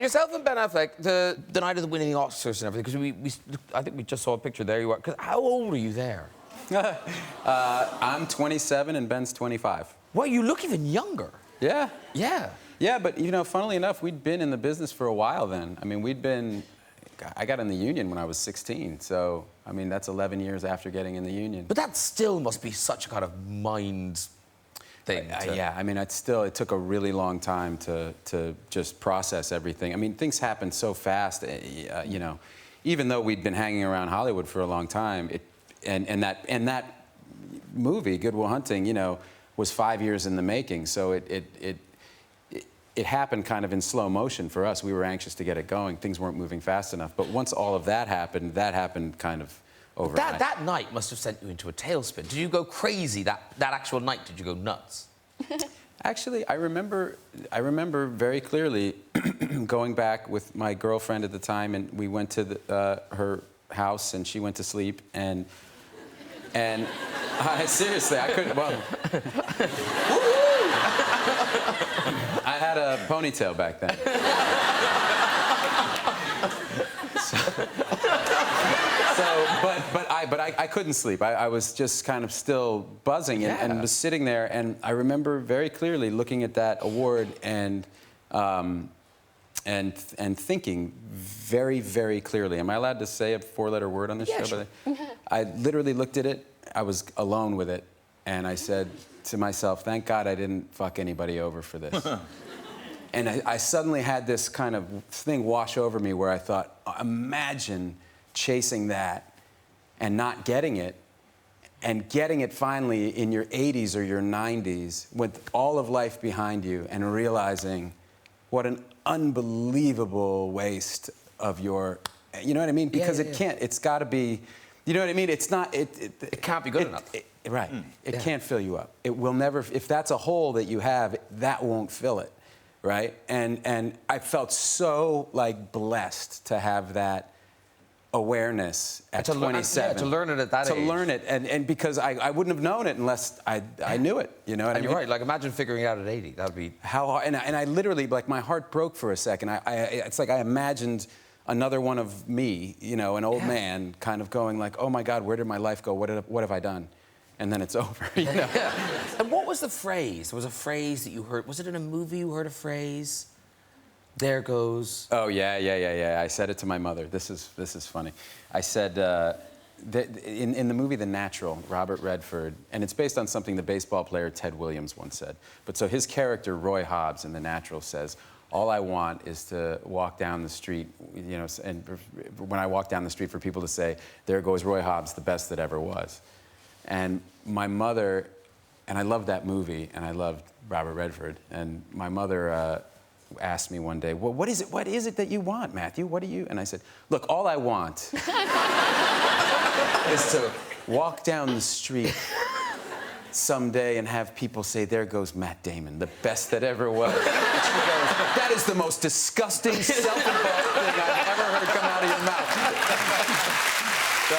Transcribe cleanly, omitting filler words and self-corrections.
yourself and Ben Affleck, the night of the winning Oscars and everything, because I think we just saw a picture. There you are. 'Cause how old were you there? I'm 27 and Ben's 25. Well, you look even younger. Yeah. Yeah. Yeah, but, you know, funnily enough, we'd been in the business for a while then. I mean, I got in the union when I was 16, so, I mean, that's 11 years after getting in the union. But that still must be such a kind of mind thing. Yeah, I mean, it took a really long time to just process everything. I mean, things happen so fast, you know. Even though we'd been hanging around Hollywood for a long time, and that movie, Good Will Hunting, you know, was 5 years in the making, so it happened kind of in slow motion for us. We were anxious to get it going. Things weren't moving fast enough. But once all of that happened kind of overnight. That night must have sent you into a tailspin. Did you go crazy that actual night? Did you go nuts? Actually, I remember very clearly going back with my girlfriend at the time, and we went to her house, and she went to sleep, and seriously, I couldn't. Well, I had a ponytail back then. But I couldn't sleep. I was just kind of still buzzing and was sitting there, and I remember very clearly looking at that award and thinking very, very clearly. Am I allowed to say a four-letter word on this show? Sure. I literally looked at it. I was alone with it, and I said to myself, "Thank God I didn't fuck anybody over for this." And I suddenly had this kind of thing wash over me where I thought, imagine chasing that and not getting it, and getting it finally in your 80s or your 90s with all of life behind you, and realizing what an unbelievable waste of your, you know what I mean? Because it's got to be, you know what I mean? It's not, it can't be good enough. Right. It can't fill you up. It will never, if that's a hole that you have, that won't fill it, right? And I felt so, like, blessed to have that awareness at 27. To learn it at that age. To learn it, and because I wouldn't have known it unless I knew it, you know what I mean? You're right, like, imagine figuring it out at 80, that would be... How hard, and I literally, like, my heart broke for a second. It's like I imagined another one of me, you know, an old man, kind of going like, oh my God, where did my life go? What have I done? And then it's over, you know? And what was the phrase? There was a phrase that you heard, was it in a movie you heard a phrase? There goes... Oh, yeah. I said it to my mother. This is funny. I said, in the movie The Natural, Robert Redford, and it's based on something the baseball player Ted Williams once said. But so his character, Roy Hobbs, in The Natural says, all I want is to walk down the street, you know, and when I walk down the street for people to say, there goes Roy Hobbs, the best that ever was. And my mother, and I loved that movie, and I loved Robert Redford, and my mother asked me one day, well, what is it that you want, Matthew? What do you? And I said, look, all I want is to walk down the street someday and have people say, there goes Matt Damon, the best that ever was. And she goes, that is the most disgusting, self-involved thing I've ever heard come out of your mouth. So,